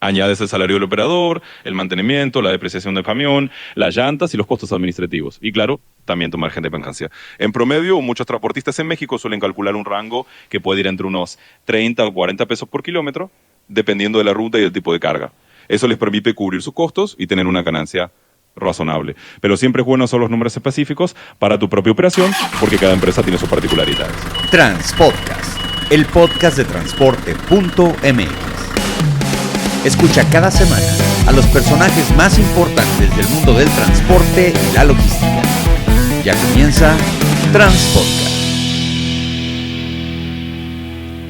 Añades el salario del operador, el mantenimiento, la depreciación del camión, las llantas y los costos administrativos. Y claro, también tu margen de mercancía. En promedio, muchos transportistas en México suelen calcular un rango que puede ir entre unos 30 o 40 pesos por kilómetro, dependiendo de la ruta y el tipo de carga. Eso les permite cubrir sus costos y tener una ganancia razonable. Pero siempre es bueno hacer los números específicos para tu propia operación, porque cada empresa tiene sus particularidades. Transpodcast, el podcast de transporte.mx. Escucha cada semana a los personajes más importantes del mundo del transporte y la logística. Ya comienza Transpodcast.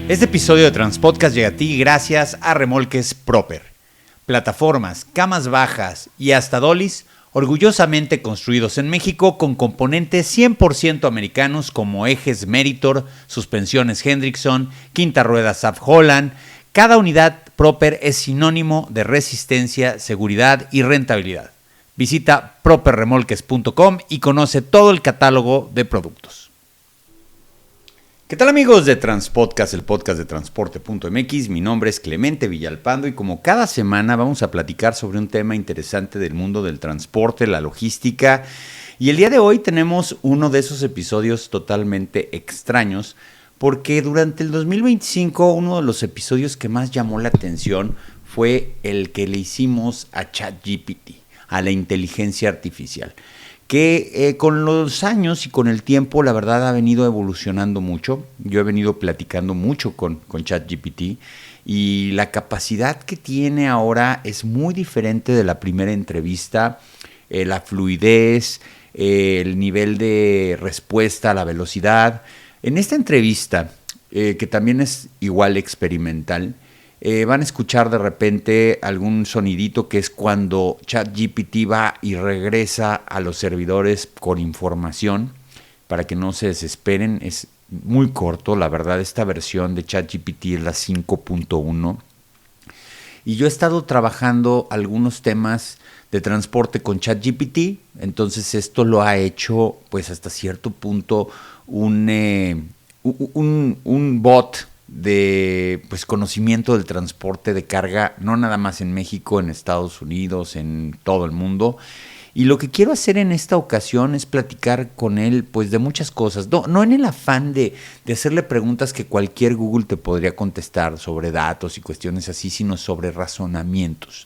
Este episodio de Transpodcast llega a ti gracias a Remolques Proper. Plataformas, camas bajas y hasta dolis orgullosamente construidos en México con componentes 100% americanos como ejes Meritor, suspensiones Hendrickson, quinta rueda SAF Holland. Cada unidad Proper es sinónimo de resistencia, seguridad y rentabilidad. Visita properremolques.com y conoce todo el catálogo de productos. ¿Qué tal, amigos de Transpodcast, el podcast de transporte.mx? Mi nombre es Clemente Villalpando y como cada semana vamos a platicar sobre un tema interesante del mundo del transporte, la logística. Y el día de hoy tenemos uno de esos episodios totalmente extraños, porque durante el 2025 uno de los episodios que más llamó la atención fue el que le hicimos a ChatGPT, a la inteligencia artificial, que con los años y con el tiempo la verdad ha venido evolucionando mucho. Yo he venido platicando mucho con ChatGPT y la capacidad que tiene ahora es muy diferente de la primera entrevista, la fluidez, el nivel de respuesta, la velocidad. En esta entrevista, que también es igual experimental, van a escuchar de repente algún sonidito que es cuando ChatGPT va y regresa a los servidores con información para que no se desesperen. Es muy corto, la verdad. Esta versión de ChatGPT es la 5.1 y yo he estado trabajando algunos temas de transporte con ChatGPT, entonces esto lo ha hecho pues hasta cierto punto un bot de pues conocimiento del transporte de carga, no nada más en México, en Estados Unidos, en todo el mundo. Y lo que quiero hacer en esta ocasión es platicar con él pues de muchas cosas, no en el afán de hacerle preguntas que cualquier Google te podría contestar sobre datos y cuestiones así, sino sobre razonamientos.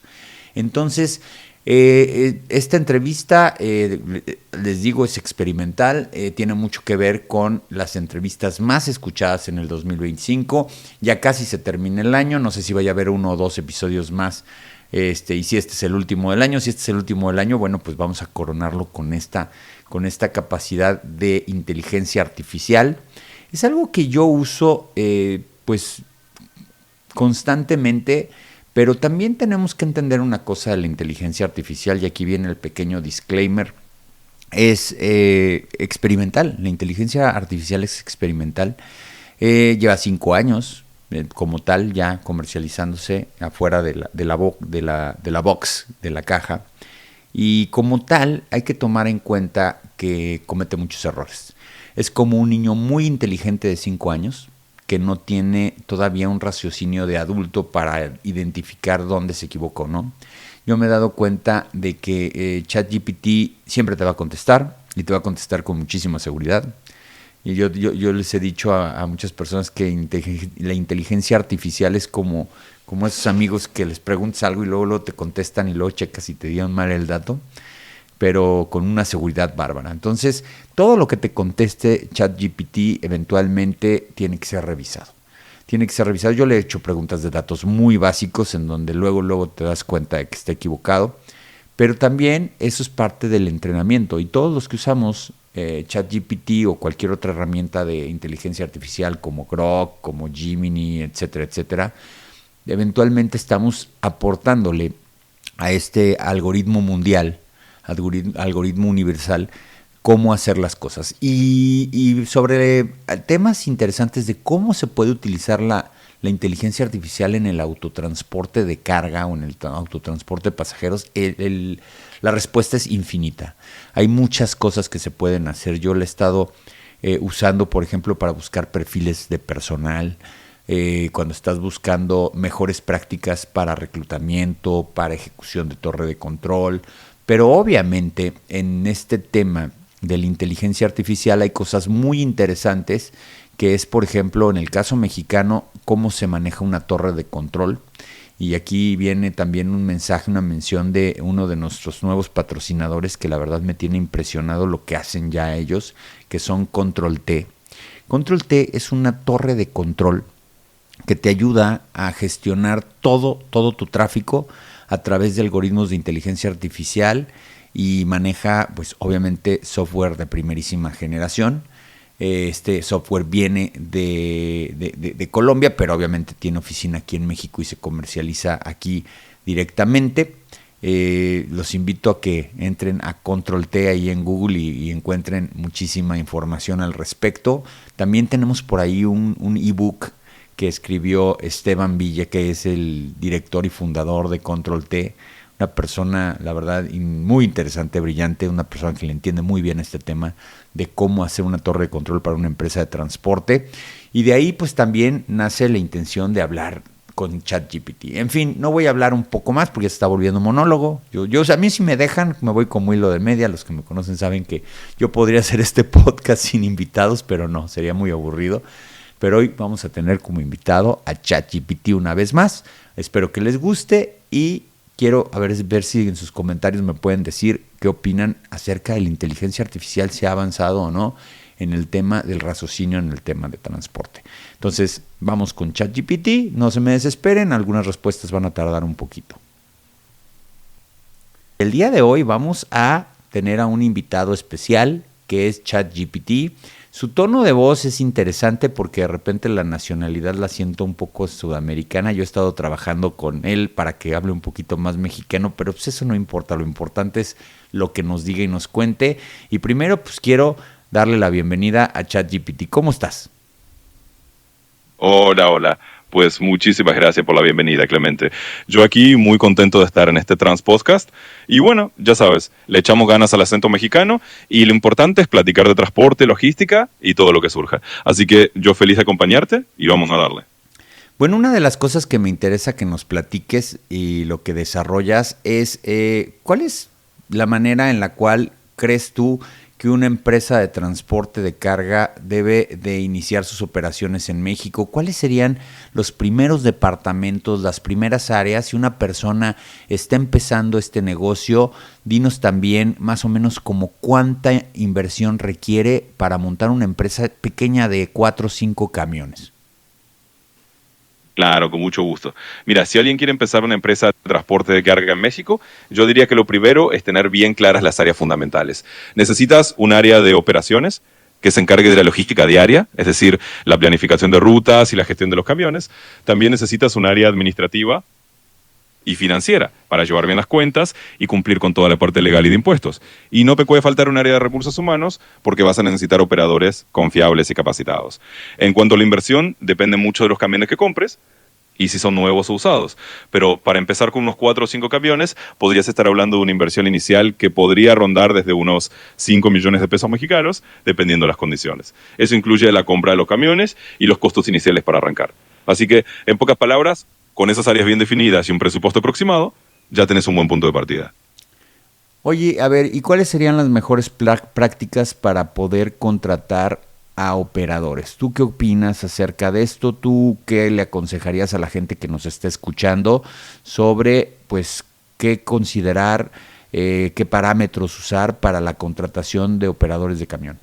Entonces, esta entrevista, les digo, es experimental, tiene mucho que ver con las entrevistas más escuchadas en el 2025. Ya casi se termina el año, no sé si vaya a haber uno o dos episodios más, y si este es el último del año. Si este es el último del año, bueno, pues vamos a coronarlo con esta capacidad de inteligencia artificial. Es algo que yo uso pues constantemente. Pero también tenemos que entender una cosa de la inteligencia artificial, y aquí viene el pequeño disclaimer. Es experimental, la inteligencia artificial es experimental. Lleva 5 años como tal ya comercializándose afuera de la box, de la caja. Y como tal hay que tomar en cuenta que comete muchos errores. Es como un niño muy inteligente de 5 años, que no tiene todavía un raciocinio de adulto para identificar dónde se equivocó, ¿no? Yo me he dado cuenta de que ChatGPT siempre te va a contestar y te va a contestar con muchísima seguridad. Y yo les he dicho a muchas personas que la inteligencia artificial es como esos amigos que les preguntas algo y luego te contestan y luego checas y te dieron mal el dato, pero con una seguridad bárbara. Entonces, todo lo que te conteste ChatGPT eventualmente tiene que ser revisado. Yo le he hecho preguntas de datos muy básicos en donde luego te das cuenta de que está equivocado, pero también eso es parte del entrenamiento. Y todos los que usamos ChatGPT o cualquier otra herramienta de inteligencia artificial como Grok, como Gemini, etcétera, eventualmente estamos aportándole a este algoritmo mundial, algoritmo universal, cómo hacer las cosas. Y sobre temas interesantes de cómo se puede utilizar la inteligencia artificial en el autotransporte de carga o en el autotransporte de pasajeros, la respuesta es infinita. Hay muchas cosas que se pueden hacer. Yo la he estado usando, por ejemplo, para buscar perfiles de personal, cuando estás buscando mejores prácticas para reclutamiento, para ejecución de torre de control. Pero obviamente en este tema de la inteligencia artificial hay cosas muy interesantes, que es, por ejemplo, en el caso mexicano, cómo se maneja una torre de control. Y aquí viene también un mensaje, una mención de uno de nuestros nuevos patrocinadores que la verdad me tiene impresionado lo que hacen ya ellos, que son Control T. Control T es una torre de control que te ayuda a gestionar todo tu tráfico a través de algoritmos de inteligencia artificial y maneja, pues obviamente, software de primerísima generación. Este software viene de Colombia, pero obviamente tiene oficina aquí en México y se comercializa aquí directamente. Los invito a que entren a Control T ahí en Google y encuentren muchísima información al respecto. También tenemos por ahí un ebook que escribió Esteban Villa, que es el director y fundador de Control T. Una persona, la verdad, muy interesante, brillante, una persona que le entiende muy bien este tema de cómo hacer una torre de control para una empresa de transporte. Y de ahí pues también nace la intención de hablar con ChatGPT. En fin, no voy a hablar un poco más porque ya se está volviendo monólogo. A mí si me dejan, me voy como hilo de media. Los que me conocen saben que yo podría hacer este podcast sin invitados, pero no, sería muy aburrido. Pero hoy vamos a tener como invitado a ChatGPT una vez más. Espero que les guste y quiero ver si en sus comentarios me pueden decir qué opinan acerca de la inteligencia artificial, si ha avanzado o no en el tema del raciocinio, en el tema de transporte. Entonces, vamos con ChatGPT, no se me desesperen, algunas respuestas van a tardar un poquito. El día de hoy vamos a tener a un invitado especial que es ChatGPT. Su tono de voz es interesante porque de repente la nacionalidad la siento un poco sudamericana. Yo he estado trabajando con él para que hable un poquito más mexicano, pero pues eso no importa. Lo importante es lo que nos diga y nos cuente. Y primero pues quiero darle la bienvenida a ChatGPT. ¿Cómo estás? Hola. Pues muchísimas gracias por la bienvenida, Clemente. Yo aquí muy contento de estar en este Transpodcast. Y bueno, ya sabes, le echamos ganas al acento mexicano y lo importante es platicar de transporte, logística y todo lo que surja. Así que yo feliz de acompañarte y vamos a darle. Bueno, una de las cosas que me interesa que nos platiques y lo que desarrollas es ¿cuál es la manera en la cual crees tú que una empresa de transporte de carga debe de iniciar sus operaciones en México? ¿Cuáles serían los primeros departamentos, las primeras áreas? Si una persona está empezando este negocio, dinos también más o menos como cuánta inversión requiere para montar una empresa pequeña de 4 o 5 camiones. Claro, con mucho gusto. Mira, si alguien quiere empezar una empresa de transporte de carga en México, yo diría que lo primero es tener bien claras las áreas fundamentales. Necesitas un área de operaciones que se encargue de la logística diaria, es decir, la planificación de rutas y la gestión de los camiones. También necesitas un área administrativa y financiera para llevar bien las cuentas y cumplir con toda la parte legal y de impuestos. Y no te puede faltar un área de recursos humanos porque vas a necesitar operadores confiables y capacitados. En cuanto a la inversión, depende mucho de los camiones que compres y si son nuevos o usados. Pero para empezar con unos 4 o 5 camiones, podrías estar hablando de una inversión inicial que podría rondar desde unos 5 millones de pesos mexicanos, dependiendo de las condiciones. Eso incluye la compra de los camiones y los costos iniciales para arrancar. Así que, en pocas palabras, con esas áreas bien definidas y un presupuesto aproximado, ya tenés un buen punto de partida. Oye, a ver, ¿y cuáles serían las mejores prácticas para poder contratar a operadores? ¿Tú qué opinas acerca de esto? ¿Tú qué le aconsejarías a la gente que nos está escuchando sobre, pues, qué considerar, qué parámetros usar para la contratación de operadores de camión?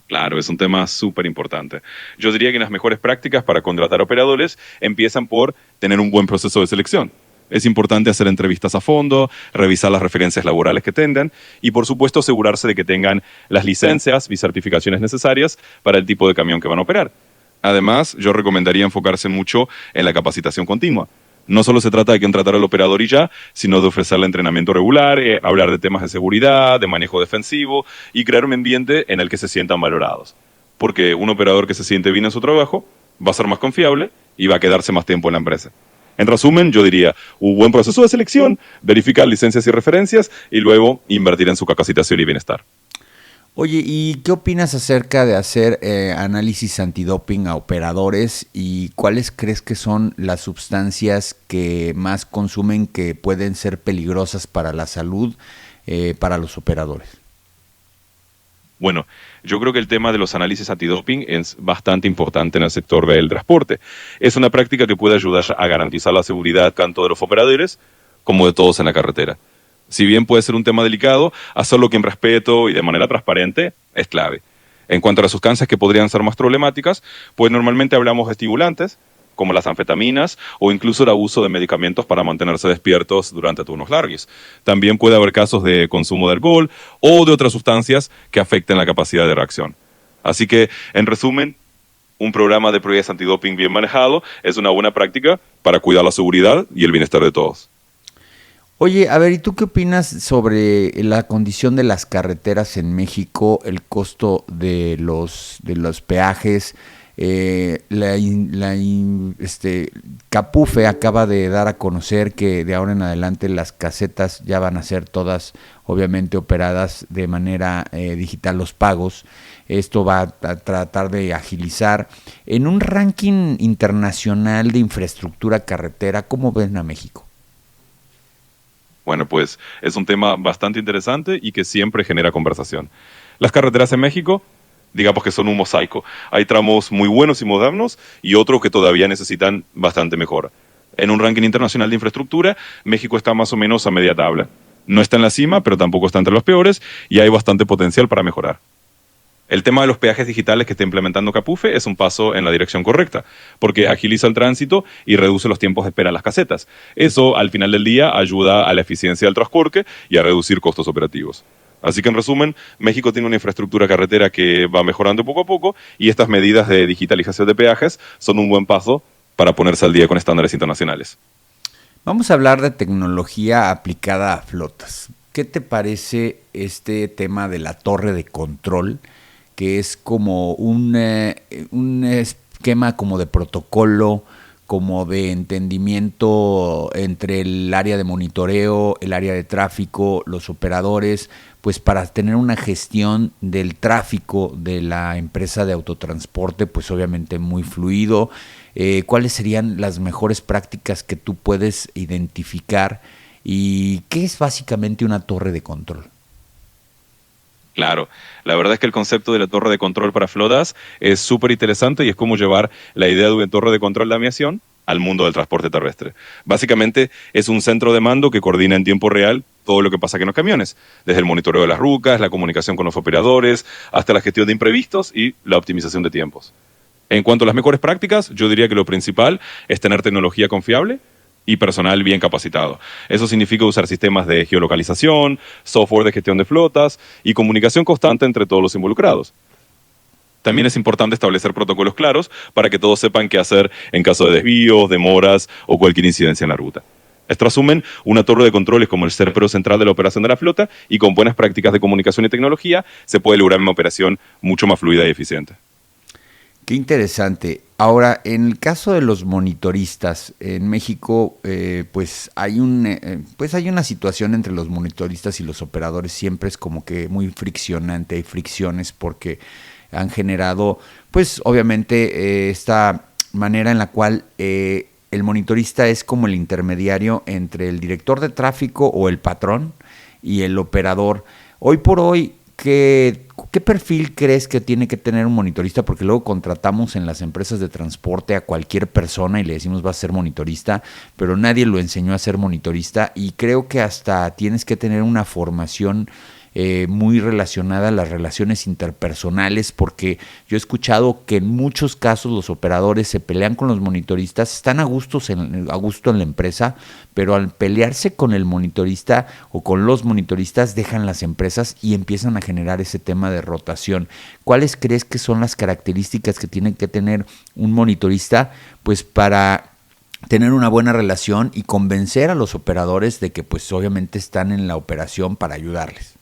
Claro, es un tema súper importante. Yo diría que las mejores prácticas para contratar operadores empiezan por tener un buen proceso de selección. Es importante hacer entrevistas a fondo, revisar las referencias laborales que tengan y, por supuesto, asegurarse de que tengan las licencias y certificaciones necesarias para el tipo de camión que van a operar. Además, yo recomendaría enfocarse mucho en la capacitación continua. No solo se trata de contratar al operador y ya, sino de ofrecerle entrenamiento regular, hablar de temas de seguridad, de manejo defensivo y crear un ambiente en el que se sientan valorados. Porque un operador que se siente bien en su trabajo va a ser más confiable y va a quedarse más tiempo en la empresa. En resumen, yo diría, un buen proceso de selección, verificar licencias y referencias y luego invertir en su capacitación y bienestar. Oye, ¿y qué opinas acerca de hacer análisis antidoping a operadores y cuáles crees que son las sustancias que más consumen que pueden ser peligrosas para la salud para los operadores? Bueno, yo creo que el tema de los análisis antidoping es bastante importante en el sector del transporte. Es una práctica que puede ayudar a garantizar la seguridad tanto de los operadores como de todos en la carretera. Si bien puede ser un tema delicado, hacerlo con respeto y de manera transparente es clave. En cuanto a las sustancias que podrían ser más problemáticas, pues normalmente hablamos de estimulantes, como las anfetaminas o incluso el abuso de medicamentos para mantenerse despiertos durante turnos largos. También puede haber casos de consumo de alcohol o de otras sustancias que afecten la capacidad de reacción. Así que, en resumen, un programa de pruebas antidoping bien manejado es una buena práctica para cuidar la seguridad y el bienestar de todos. Oye, a ver, ¿y tú qué opinas sobre la condición de las carreteras en México, el costo de los peajes? Capufe acaba de dar a conocer que de ahora en adelante las casetas ya van a ser todas, obviamente, operadas de manera digital los pagos. Esto va a tratar de agilizar. En un ranking internacional de infraestructura carretera, ¿cómo ven a México? Bueno, pues es un tema bastante interesante y que siempre genera conversación. Las carreteras en México, digamos que son un mosaico. Hay tramos muy buenos y modernos y otros que todavía necesitan bastante mejora. En un ranking internacional de infraestructura, México está más o menos a media tabla. No está en la cima, pero tampoco está entre los peores y hay bastante potencial para mejorar. El tema de los peajes digitales que está implementando Capufe es un paso en la dirección correcta, porque agiliza el tránsito y reduce los tiempos de espera en las casetas. Eso, al final del día, ayuda a la eficiencia del transporte y a reducir costos operativos. Así que, en resumen, México tiene una infraestructura carretera que va mejorando poco a poco y estas medidas de digitalización de peajes son un buen paso para ponerse al día con estándares internacionales. Vamos a hablar de tecnología aplicada a flotas. ¿Qué te parece este tema de la torre de control, que es como un esquema como de protocolo, como de entendimiento entre el área de monitoreo, el área de tráfico, los operadores, pues para tener una gestión del tráfico de la empresa de autotransporte, pues obviamente muy fluido? ¿Cuáles serían las mejores prácticas que tú puedes identificar? ¿Y qué es básicamente una torre de control? Claro, la verdad es que el concepto de la torre de control para flotas es súper interesante y es como llevar la idea de una torre de control de aviación al mundo del transporte terrestre. Básicamente es un centro de mando que coordina en tiempo real todo lo que pasa aquí en los camiones, desde el monitoreo de las rutas, la comunicación con los operadores, hasta la gestión de imprevistos y la optimización de tiempos. En cuanto a las mejores prácticas, yo diría que lo principal es tener tecnología confiable y personal bien capacitado. Eso significa usar sistemas de geolocalización, software de gestión de flotas y comunicación constante entre todos los involucrados. También es importante establecer protocolos claros para que todos sepan qué hacer en caso de desvíos, demoras o cualquier incidencia en la ruta. Esto asumen una torre de control es como el cerebro central de la operación de la flota y con buenas prácticas de comunicación y tecnología se puede lograr una operación mucho más fluida y eficiente. Qué interesante. Ahora, en el caso de los monitoristas, en México, pues hay una situación entre los monitoristas y los operadores, siempre es como que muy friccionante, hay fricciones porque han generado, pues obviamente, esta manera en la cual el monitorista es como el intermediario entre el director de tráfico o el patrón y el operador. Hoy por hoy, ¿qué perfil crees que tiene que tener un monitorista? Porque luego contratamos en las empresas de transporte a cualquier persona y le decimos va a ser monitorista, pero nadie lo enseñó a ser monitorista y creo que hasta tienes que tener una formación muy relacionada a las relaciones interpersonales, porque yo he escuchado que en muchos casos los operadores se pelean con los monitoristas, están a gusto en la empresa, pero al pelearse con el monitorista o con los monitoristas dejan las empresas y empiezan a generar ese tema de rotación. ¿Cuáles crees que son las características que tiene que tener un monitorista pues para tener una buena relación y convencer a los operadores de que pues obviamente están en la operación para ayudarles?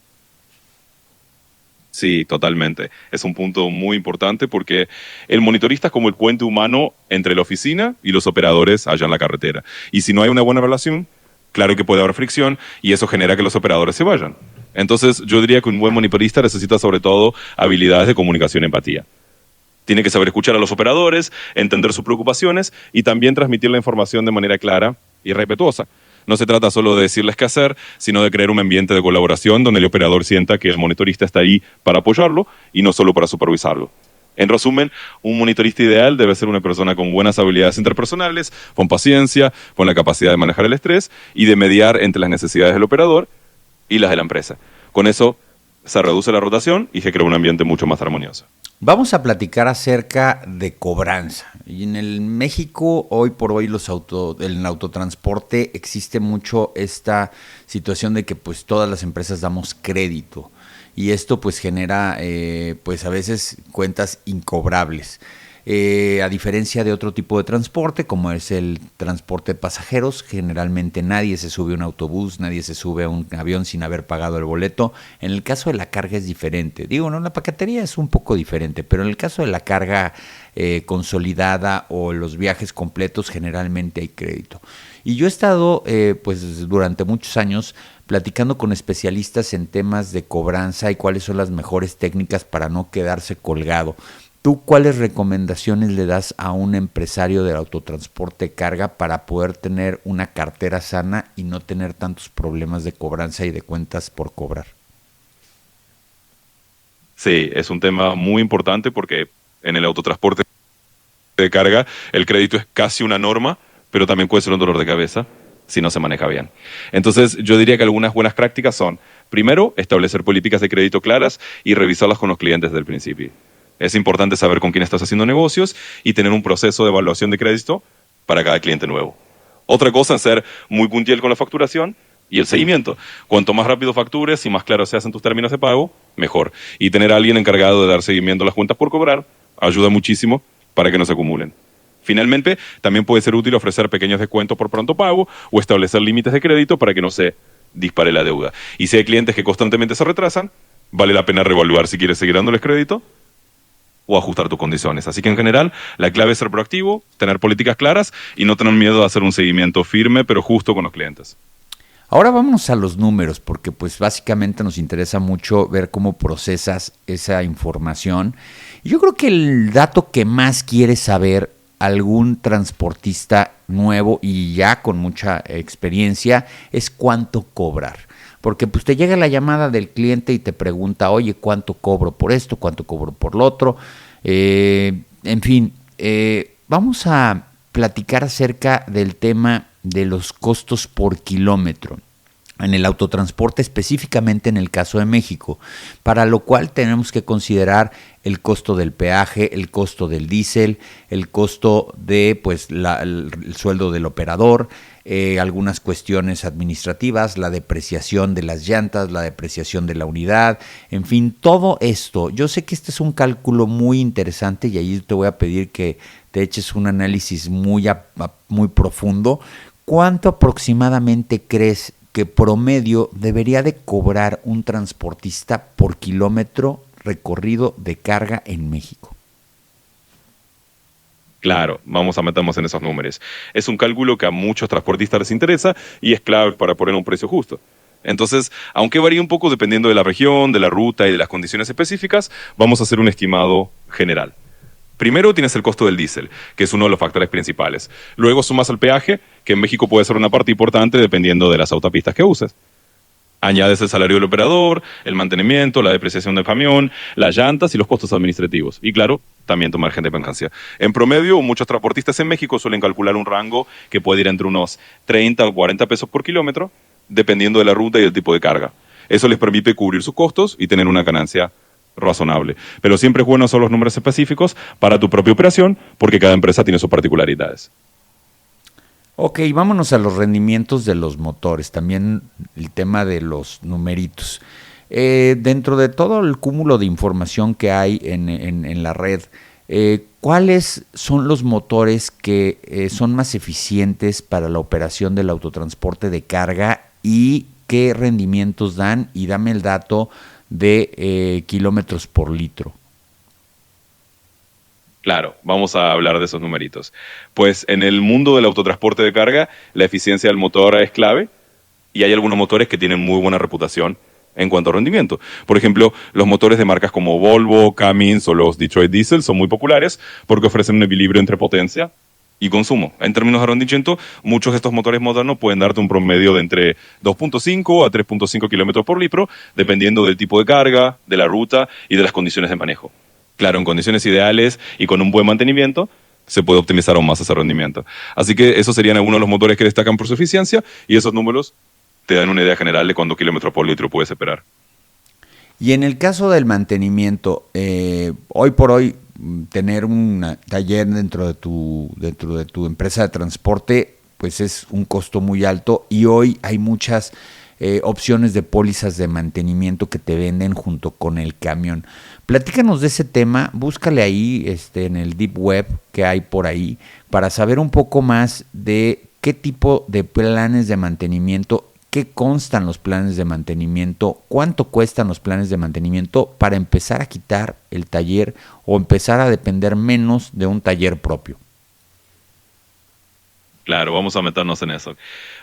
Sí, totalmente. Es un punto muy importante porque el monitorista es como el puente humano entre la oficina y los operadores allá en la carretera. Y si no hay una buena relación, claro que puede haber fricción y eso genera que los operadores se vayan. Entonces, yo diría que un buen monitorista necesita sobre todo habilidades de comunicación y empatía. Tiene que saber escuchar a los operadores, entender sus preocupaciones y también transmitir la información de manera clara y respetuosa. No se trata solo de decirles qué hacer, sino de crear un ambiente de colaboración donde el operador sienta que el monitorista está ahí para apoyarlo y no solo para supervisarlo. En resumen, un monitorista ideal debe ser una persona con buenas habilidades interpersonales, con paciencia, con la capacidad de manejar el estrés y de mediar entre las necesidades del operador y las de la empresa. Con eso se reduce la rotación y se crea un ambiente mucho más armonioso. Vamos a platicar acerca de cobranza. Y en el México, hoy por hoy, en el autotransporte existe mucho esta situación de que pues todas las empresas damos crédito. Y esto pues genera pues a veces cuentas incobrables. A diferencia de otro tipo de transporte, como es el transporte de pasajeros, generalmente nadie se sube a un autobús, nadie se sube a un avión sin haber pagado el boleto. En el caso de la carga es diferente. Digo, no, la paquetería es un poco diferente, pero en el caso de la carga consolidada o los viajes completos, generalmente hay crédito. Y yo he estado, pues durante muchos años, platicando con especialistas en temas de cobranza y cuáles son las mejores técnicas para no quedarse colgado. ¿Tú cuáles recomendaciones le das a un empresario del autotransporte de carga para poder tener una cartera sana y no tener tantos problemas de cobranza y de cuentas por cobrar? Sí, es un tema muy importante porque en el autotransporte de carga el crédito es casi una norma, pero también puede ser un dolor de cabeza si no se maneja bien. Entonces, yo diría que algunas buenas prácticas son, primero, establecer políticas de crédito claras y revisarlas con los clientes desde el principio. Es importante saber con quién estás haciendo negocios y tener un proceso de evaluación de crédito para cada cliente nuevo. Otra cosa es ser muy puntual con la facturación y el seguimiento. Cuanto más rápido factures y más claros se hacen tus términos de pago, mejor. Y tener a alguien encargado de dar seguimiento a las cuentas por cobrar ayuda muchísimo para que no se acumulen. Finalmente, también puede ser útil ofrecer pequeños descuentos por pronto pago o establecer límites de crédito para que no se dispare la deuda. Y si hay clientes que constantemente se retrasan, vale la pena reevaluar si quieres seguir dándoles crédito o ajustar tus condiciones. Así que en general, la clave es ser proactivo, tener políticas claras y no tener miedo a hacer un seguimiento firme pero justo con los clientes. Ahora vámonos a los números, porque pues básicamente nos interesa mucho ver cómo procesas esa información. Y yo creo que el dato que más quiere saber algún transportista nuevo y ya con mucha experiencia es cuánto cobrar. Porque pues te llega la llamada del cliente y te pregunta, oye, ¿cuánto cobro por esto? ¿Cuánto cobro por lo otro? En fin, vamos a platicar acerca del tema de los costos por kilómetro en el autotransporte, específicamente en el caso de México, para lo cual tenemos que considerar el costo del peaje, el costo del diésel, el costo de pues el sueldo del operador, algunas cuestiones administrativas, la depreciación de las llantas, la depreciación de la unidad, en fin, todo esto. Yo sé que este es un cálculo muy interesante y ahí te voy a pedir que te eches un análisis muy profundo. ¿Cuánto aproximadamente crees que promedio debería de cobrar un transportista por kilómetro recorrido de carga en México? Claro, vamos a meternos en esos números. Es un cálculo que a muchos transportistas les interesa y es clave para poner un precio justo. Entonces, aunque varíe un poco dependiendo de la región, de la ruta y de las condiciones específicas, vamos a hacer un estimado general. Primero tienes el costo del diésel, que es uno de los factores principales. Luego sumas el peaje, que en México puede ser una parte importante dependiendo de las autopistas que uses. Añades el salario del operador, el mantenimiento, la depreciación del camión, las llantas y los costos administrativos. Y claro, también tu margen de mercancía. En promedio, muchos transportistas en México suelen calcular un rango que puede ir entre unos 30 o 40 pesos por kilómetro, dependiendo de la ruta y el tipo de carga. Eso les permite cubrir sus costos y tener una ganancia razonable. Pero siempre es bueno hacer los números específicos para tu propia operación, porque cada empresa tiene sus particularidades. Ok, vámonos a los rendimientos de los motores, también el tema de los numeritos. Dentro de todo el cúmulo de información que hay en la red, ¿cuáles son los motores que son más eficientes para la operación del autotransporte de carga y qué rendimientos dan? Y dame el dato de kilómetros por litro. Claro, vamos a hablar de esos numeritos. Pues en el mundo del autotransporte de carga, la eficiencia del motor es clave y hay algunos motores que tienen muy buena reputación en cuanto a rendimiento. Por ejemplo, los motores de marcas como Volvo, Cummins o los Detroit Diesel son muy populares porque ofrecen un equilibrio entre potencia y consumo. En términos de rendimiento, muchos de estos motores modernos pueden darte un promedio de entre 2.5 a 3.5 kilómetros por litro, dependiendo del tipo de carga, de la ruta y de las condiciones de manejo. Claro, en condiciones ideales y con un buen mantenimiento, se puede optimizar aún más ese rendimiento. Así que esos serían algunos de los motores que destacan por su eficiencia y esos números te dan una idea general de cuántos kilómetros por litro puedes esperar. Y en el caso del mantenimiento, hoy por hoy, tener un taller dentro de tu empresa de transporte, pues es un costo muy alto y hoy hay muchas opciones de pólizas de mantenimiento que te venden junto con el camión. Platícanos de ese tema, búscale ahí en el Deep Web que hay por ahí para saber un poco más de qué tipo de planes de mantenimiento, qué constan los planes de mantenimiento, cuánto cuestan los planes de mantenimiento para empezar a quitar el taller o empezar a depender menos de un taller propio. Claro, vamos a meternos en eso.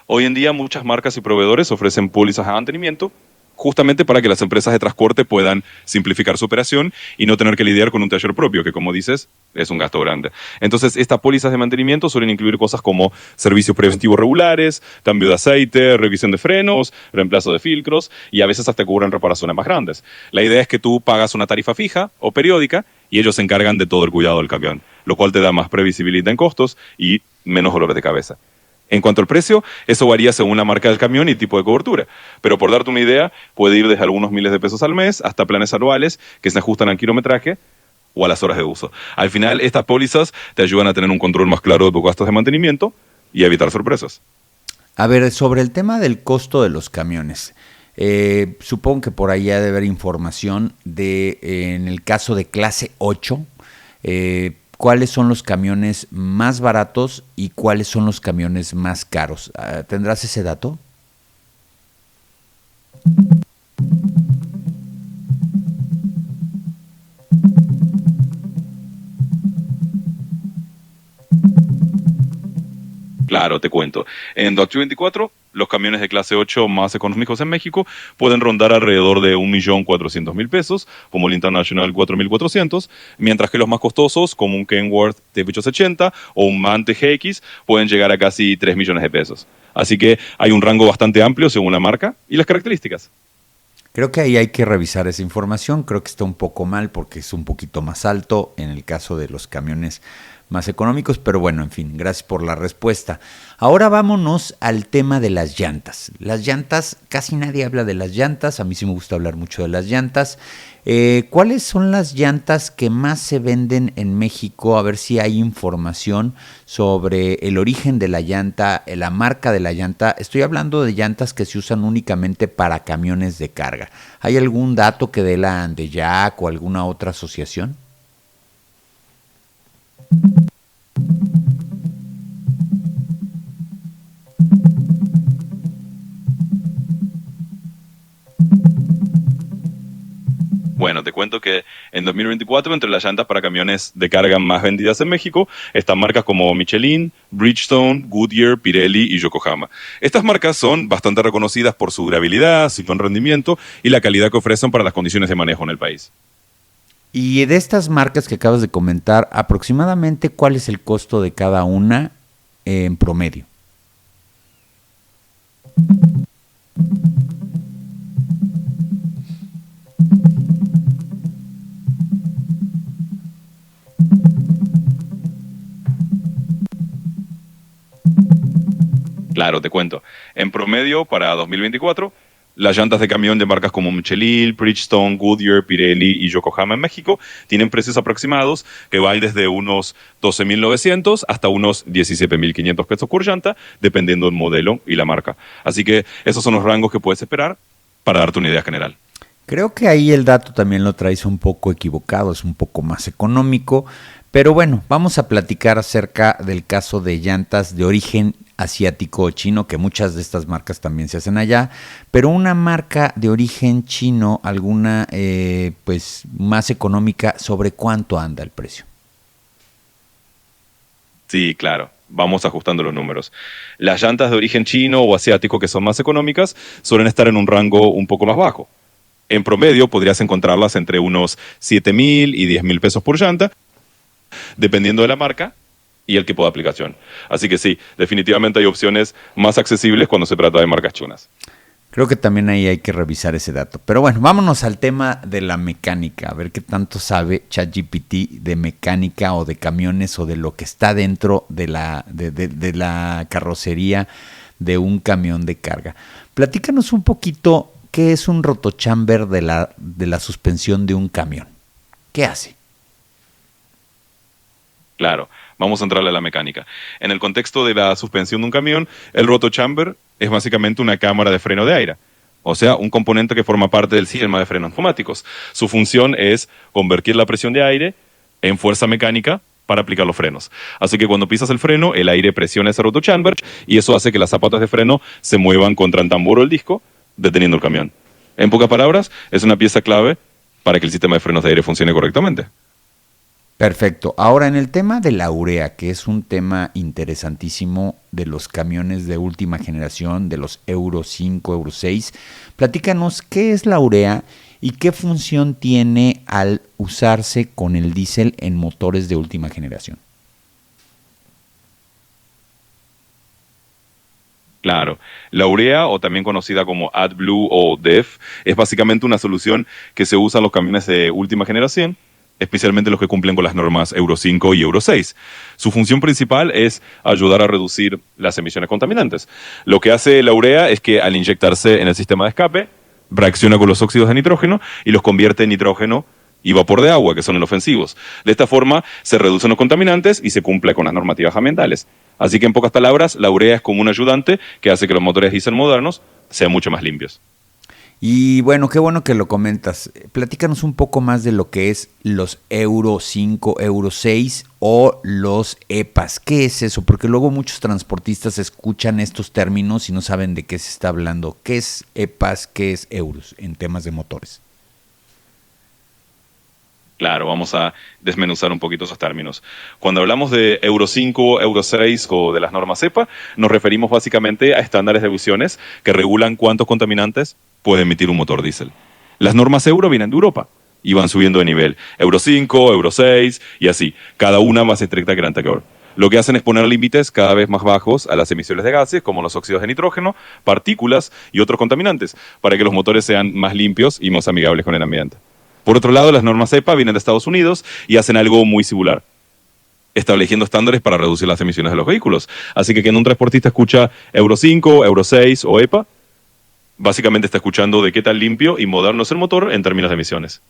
Hoy en día muchas marcas y proveedores ofrecen pólizas de mantenimiento justamente para que las empresas de transporte puedan simplificar su operación y no tener que lidiar con un taller propio, que como dices, es un gasto grande. Entonces, estas pólizas de mantenimiento suelen incluir cosas como servicios preventivos regulares, cambio de aceite, revisión de frenos, reemplazo de filtros y a veces hasta cubren reparaciones más grandes. La idea es que tú pagas una tarifa fija o periódica y ellos se encargan de todo el cuidado del camión, lo cual te da más previsibilidad en costos y menos dolores de cabeza. En cuanto al precio, eso varía según la marca del camión y tipo de cobertura. Pero por darte una idea, puede ir desde algunos miles de pesos al mes hasta planes anuales que se ajustan al kilometraje o a las horas de uso. Al final, estas pólizas te ayudan a tener un control más claro de tus gastos de mantenimiento y a evitar sorpresas. A ver, sobre el tema del costo de los camiones, supongo que por ahí ha de haber información de, en el caso de clase 8, cuáles son los camiones más baratos y cuáles son los camiones más caros. ¿Tendrás ese dato? Claro, te cuento. En 2024, los camiones de clase 8 más económicos en México pueden rondar alrededor de 1.400.000 pesos, como el International 4.400, mientras que los más costosos, como un Kenworth T880 o un MAN TGX, pueden llegar a casi 3 millones de pesos. Así que hay un rango bastante amplio según la marca y las características. Creo que ahí hay que revisar esa información. Creo que está un poco mal porque es un poquito más alto en el caso de los camiones más económicos, pero bueno, en fin, gracias por la respuesta. Ahora vámonos al tema de las llantas. Las llantas, casi nadie habla de las llantas, a mí sí me gusta hablar mucho de las llantas. ¿Cuáles son las llantas que más se venden en México? A ver si hay información sobre el origen de la llanta, la marca de la llanta. Estoy hablando de llantas que se usan únicamente para camiones de carga. ¿Hay algún dato que dé la Andeyac o alguna otra asociación? Bueno, te cuento que en 2024, entre las llantas para camiones de carga más vendidas en México, están marcas como Michelin, Bridgestone, Goodyear, Pirelli y Yokohama. Estas marcas son bastante reconocidas por su durabilidad, su buen rendimiento y la calidad que ofrecen para las condiciones de manejo en el país. Y de estas marcas que acabas de comentar, aproximadamente, ¿cuál es el costo de cada una en promedio? Claro, te cuento. En promedio, para 2024, las llantas de camión de marcas como Michelin, Bridgestone, Goodyear, Pirelli y Yokohama en México tienen precios aproximados que van desde unos 12.900 hasta unos 17.500 pesos por llanta, dependiendo del modelo y la marca. Así que esos son los rangos que puedes esperar para darte una idea general. Creo que ahí el dato también lo traes un poco equivocado, es un poco más económico, pero bueno, vamos a platicar acerca del caso de llantas de origen asiático o chino, que muchas de estas marcas también se hacen allá, pero una marca de origen chino, alguna pues más económica, ¿sobre cuánto anda el precio? Sí, claro. Vamos ajustando los números. Las llantas de origen chino o asiático que son más económicas suelen estar en un rango un poco más bajo. En promedio podrías encontrarlas entre unos 7.000 y 10.000 pesos por llanta, dependiendo de la marca y el tipo de aplicación. Así que sí, definitivamente hay opciones más accesibles cuando se trata de marcas chunas. Creo que también ahí hay que revisar ese dato. Pero bueno, vámonos al tema de la mecánica. A ver qué tanto sabe ChatGPT de mecánica o de camiones o de lo que está dentro de la carrocería de un camión de carga. Platícanos un poquito qué es un rotochamber de la suspensión de un camión. ¿Qué hace? Claro, vamos a entrarle a la mecánica. En el contexto de la suspensión de un camión, el rotochamber es básicamente una cámara de freno de aire, o sea, un componente que forma parte del sistema de frenos neumáticos. Su función es convertir la presión de aire en fuerza mecánica para aplicar los frenos. Así que cuando pisas el freno, el aire presiona ese rotochamber y eso hace que las zapatas de freno se muevan contra el tambor o el disco, deteniendo el camión. En pocas palabras, es una pieza clave para que el sistema de frenos de aire funcione correctamente. Perfecto. Ahora, en el tema de la urea, que es un tema interesantísimo de los camiones de última generación, de los Euro 5, Euro 6, platícanos qué es la urea y qué función tiene al usarse con el diésel en motores de última generación. Claro, la urea, o también conocida como AdBlue o DEF, es básicamente una solución que se usa en los camiones de última generación, especialmente los que cumplen con las normas Euro 5 y Euro 6. Su función principal es ayudar a reducir las emisiones contaminantes. Lo que hace la urea es que al inyectarse en el sistema de escape, reacciona con los óxidos de nitrógeno y los convierte en nitrógeno y vapor de agua, que son inofensivos. De esta forma se reducen los contaminantes y se cumple con las normativas ambientales. Así que en pocas palabras, la urea es como un ayudante que hace que los motores diésel modernos sean mucho más limpios. Y bueno, qué bueno que lo comentas. Platícanos un poco más de lo que es los Euro 5, Euro 6 o los EPAs. ¿Qué es eso? Porque luego muchos transportistas escuchan estos términos y no saben de qué se está hablando. ¿Qué es EPAs? ¿Qué es Euros en temas de motores? Claro, vamos a desmenuzar un poquito esos términos. Cuando hablamos de Euro 5, Euro 6 o de las normas EPA, nos referimos básicamente a estándares de emisiones que regulan cuántos contaminantes puede emitir un motor diésel. Las normas Euro vienen de Europa y van subiendo de nivel. Euro 5, Euro 6 y así, cada una más estricta que la anterior. Lo que hacen es poner límites cada vez más bajos a las emisiones de gases, como los óxidos de nitrógeno, partículas y otros contaminantes, para que los motores sean más limpios y más amigables con el ambiente. Por otro lado, las normas EPA vienen de Estados Unidos y hacen algo muy similar, estableciendo estándares para reducir las emisiones de los vehículos. Así que cuando un transportista escucha Euro 5, Euro 6 o EPA, básicamente está escuchando de qué tan limpio y moderno es el motor en términos de emisiones.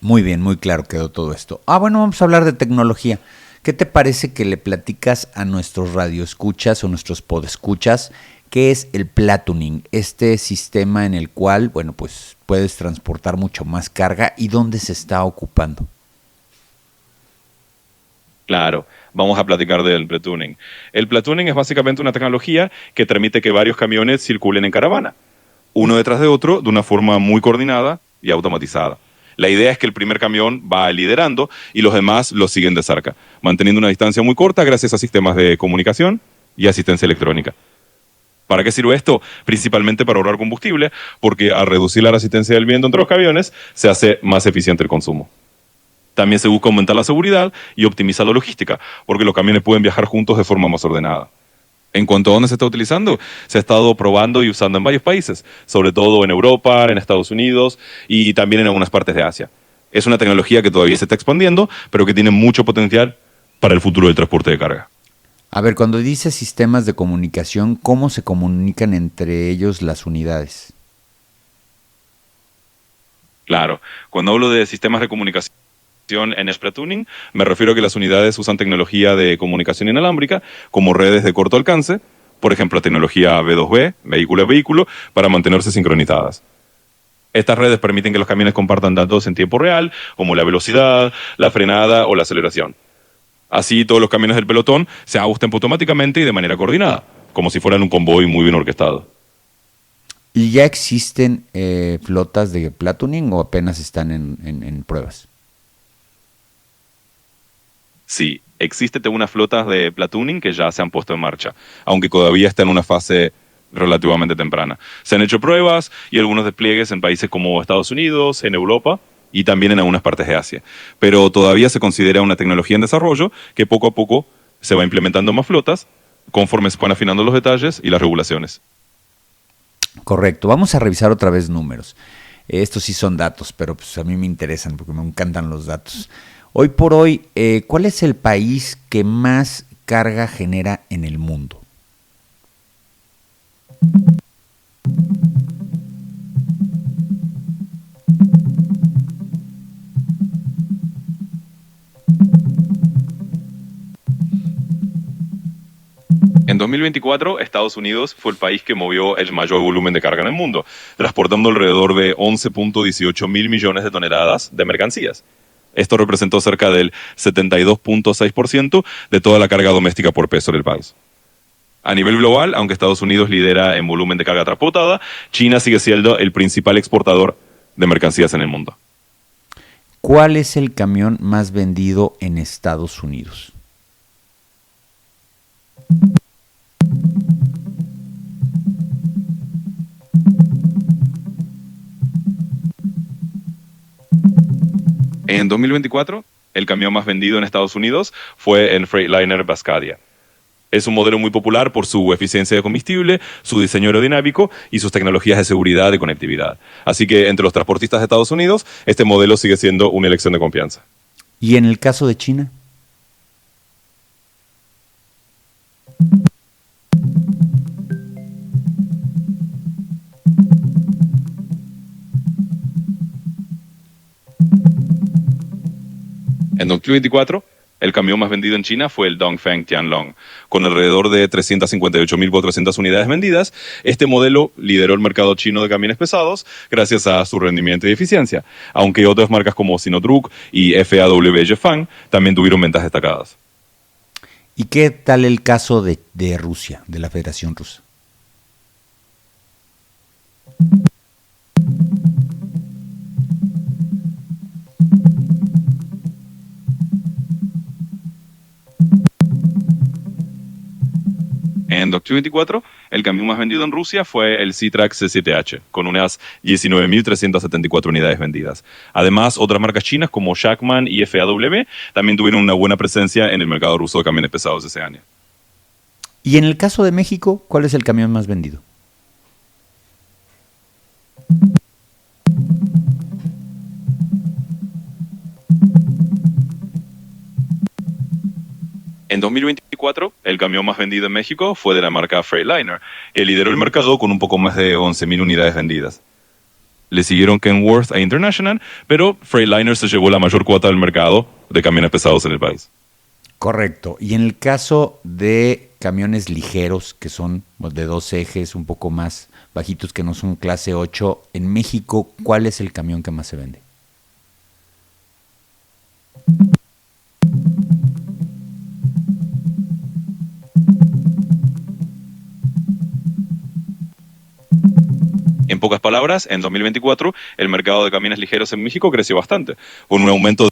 Muy bien, muy claro quedó todo esto. Bueno, vamos a hablar de tecnología. ¿Qué te parece que le platicas a nuestros radioescuchas o nuestros podescuchas qué es el platooning? Este sistema en el cual, bueno, pues puedes transportar mucho más carga y dónde se está ocupando. Claro, vamos a platicar del platooning. El platooning es básicamente una tecnología que permite que varios camiones circulen en caravana, uno detrás de otro, de una forma muy coordinada y automatizada. La idea es que el primer camión va liderando y los demás lo siguen de cerca, manteniendo una distancia muy corta gracias a sistemas de comunicación y asistencia electrónica. ¿Para qué sirve esto? Principalmente para ahorrar combustible, porque al reducir la resistencia del viento entre los camiones, se hace más eficiente el consumo. También se busca aumentar la seguridad y optimizar la logística, porque los camiones pueden viajar juntos de forma más ordenada. En cuanto a dónde se está utilizando, se ha estado probando y usando en varios países, sobre todo en Europa, en Estados Unidos y también en algunas partes de Asia. Es una tecnología que todavía se está expandiendo, pero que tiene mucho potencial para el futuro del transporte de carga. A ver, cuando dices sistemas de comunicación, ¿cómo se comunican entre ellos las unidades? Claro, cuando hablo de sistemas de comunicación en platooning, me refiero a que las unidades usan tecnología de comunicación inalámbrica como redes de corto alcance, por ejemplo, tecnología B2B, vehículo a vehículo, para mantenerse sincronizadas. Estas redes permiten que los camiones compartan datos en tiempo real, como la velocidad, la frenada o la aceleración. Así, todos los camiones del pelotón se ajustan automáticamente y de manera coordinada, como si fueran un convoy muy bien orquestado. ¿Y ya existen flotas de platooning o apenas están en pruebas? Sí, existen unas flotas de platooning que ya se han puesto en marcha, aunque todavía está en una fase relativamente temprana. Se han hecho pruebas y algunos despliegues en países como Estados Unidos, en Europa y también en algunas partes de Asia. Pero todavía se considera una tecnología en desarrollo que poco a poco se va implementando en más flotas conforme se van afinando los detalles y las regulaciones. Correcto. Vamos a revisar otra vez números. Estos sí son datos, pero pues a mí me interesan porque me encantan los datos. Hoy por hoy, ¿cuál es el país que más carga genera en el mundo? En 2024, Estados Unidos fue el país que movió el mayor volumen de carga en el mundo, transportando alrededor de 11.18 mil millones de toneladas de mercancías. Esto representó cerca del 72.6% de toda la carga doméstica por peso del país. A nivel global, aunque Estados Unidos lidera en volumen de carga transportada, China sigue siendo el principal exportador de mercancías en el mundo. ¿Cuál es el camión más vendido en Estados Unidos? En 2024, el camión más vendido en Estados Unidos fue el Freightliner Cascadia. Es un modelo muy popular por su eficiencia de combustible, su diseño aerodinámico y sus tecnologías de seguridad y conectividad. Así que entre los transportistas de Estados Unidos, este modelo sigue siendo una elección de confianza. ¿Y en el caso de China? En 2024, el camión más vendido en China fue el Dongfeng Tianlong. Con alrededor de 358.400 unidades vendidas, este modelo lideró el mercado chino de camiones pesados gracias a su rendimiento y eficiencia, aunque otras marcas como Sinodruk y FAW Yefang también tuvieron ventas destacadas. ¿Y qué tal el caso de Rusia, de la Federación Rusa? En 2024, el camión más vendido en Rusia fue el C-Track C7H, con unas 19.374 unidades vendidas. Además, otras marcas chinas como Shackman y FAW también tuvieron una buena presencia en el mercado ruso de camiones pesados ese año. Y en el caso de México, ¿cuál es el camión más vendido? En 2024, el camión más vendido en México fue de la marca Freightliner, que lideró el mercado con un poco más de 11.000 unidades vendidas. Le siguieron Kenworth e International, pero Freightliner se llevó la mayor cuota del mercado de camiones pesados en el país. Correcto. Y en el caso de camiones ligeros, que son de 2 ejes, un poco más bajitos, que no son clase 8, en México, ¿cuál es el camión que más se vende? En pocas palabras, en 2024, el mercado de camiones ligeros en México creció bastante, con un aumento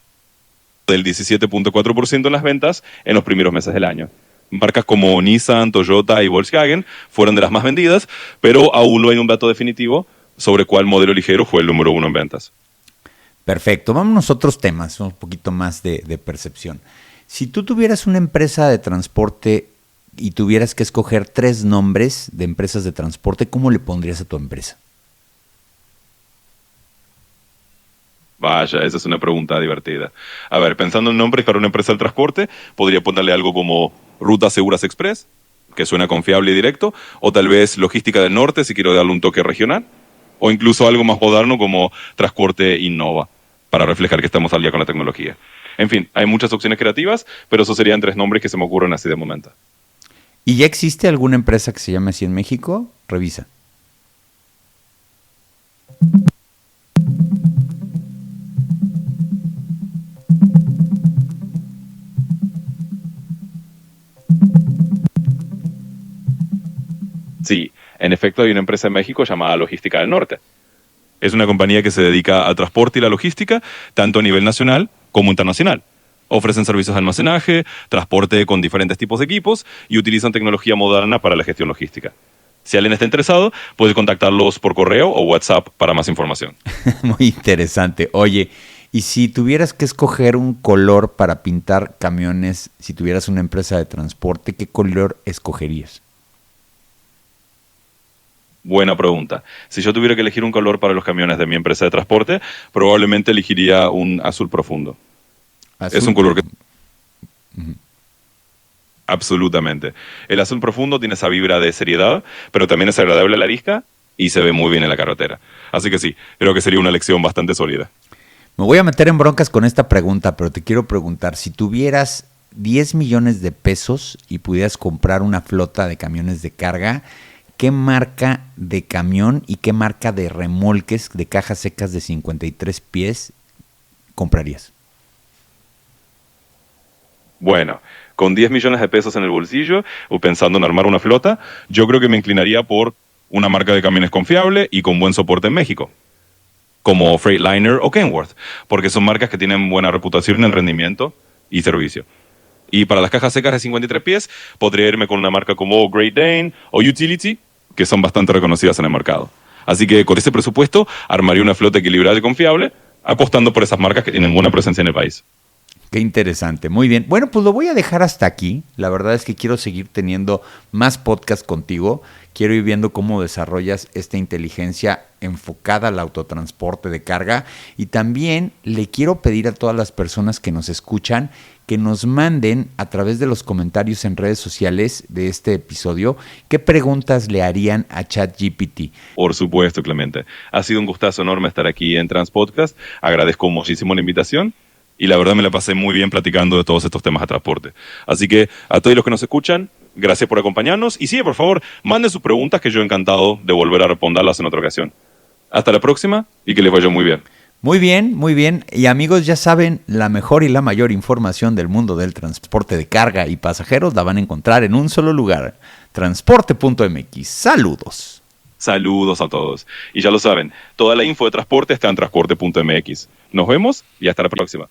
del 17.4% en las ventas en los primeros meses del año. Marcas como Nissan, Toyota y Volkswagen fueron de las más vendidas, pero aún no hay un dato definitivo sobre cuál modelo ligero fue el número 1 en ventas. Perfecto, vámonos a otros temas, un poquito más de percepción. Si tú tuvieras una empresa de transporte y tuvieras que escoger 3 nombres de empresas de transporte, ¿cómo le pondrías a tu empresa? Vaya, esa es una pregunta divertida. A ver, pensando en nombres para una empresa de transporte, podría ponerle algo como Rutas Seguras Express, que suena confiable y directo, o tal vez Logística del Norte, si quiero darle un toque regional, o incluso algo más moderno como Transporte Innova, para reflejar que estamos al día con la tecnología. En fin, hay muchas opciones creativas, pero esos serían 3 nombres que se me ocurren así de momento. ¿Y ya existe alguna empresa que se llame así en México? Revisa. Sí, en efecto hay una empresa en México llamada Logística del Norte. Es una compañía que se dedica al transporte y la logística, tanto a nivel nacional como internacional. Ofrecen servicios de almacenaje, transporte con diferentes tipos de equipos y utilizan tecnología moderna para la gestión logística. Si alguien está interesado, puede contactarlos por correo o WhatsApp para más información. Muy interesante. Oye, y si tuvieras que escoger un color para pintar camiones, si tuvieras una empresa de transporte, ¿qué color escogerías? Buena pregunta. Si yo tuviera que elegir un color para los camiones de mi empresa de transporte, probablemente elegiría un azul profundo. Azul. Es un color que... Absolutamente. El azul profundo tiene esa vibra de seriedad, pero también es agradable a la vista y se ve muy bien en la carretera. Así que sí, creo que sería una elección bastante sólida. Me voy a meter en broncas con esta pregunta, pero te quiero preguntar, si tuvieras 10 millones de pesos y pudieras comprar una flota de camiones de carga, ¿qué marca de camión y qué marca de remolques de cajas secas de 53 pies comprarías? Bueno, con 10 millones de pesos en el bolsillo o pensando en armar una flota, yo creo que me inclinaría por una marca de camiones confiable y con buen soporte en México, como Freightliner o Kenworth, porque son marcas que tienen buena reputación en rendimiento y servicio. Y para las cajas secas de 53 pies, podría irme con una marca como Great Dane o Utility, que son bastante reconocidas en el mercado. Así que con ese presupuesto, armaría una flota equilibrada y confiable, apostando por esas marcas que tienen buena presencia en el país. Qué interesante, muy bien. Bueno, pues lo voy a dejar hasta aquí. La verdad es que quiero seguir teniendo más podcasts contigo. Quiero ir viendo cómo desarrollas esta inteligencia enfocada al autotransporte de carga. Y también le quiero pedir a todas las personas que nos escuchan que nos manden a través de los comentarios en redes sociales de este episodio qué preguntas le harían a ChatGPT. Por supuesto, Clemente. Ha sido un gustazo enorme estar aquí en Transpodcast. Agradezco muchísimo la invitación. Y la verdad me la pasé muy bien platicando de todos estos temas de transporte. Así que a todos los que nos escuchan, gracias por acompañarnos. Y sí, por favor, manden sus preguntas que yo encantado de volver a responderlas en otra ocasión. Hasta la próxima y que les vaya muy bien. Muy bien, muy bien. Y amigos, ya saben, la mejor y la mayor información del mundo del transporte de carga y pasajeros la van a encontrar en un solo lugar, transporte.mx. Saludos. Saludos a todos. Y ya lo saben, toda la info de transporte está en transporte.mx. Nos vemos y hasta la próxima.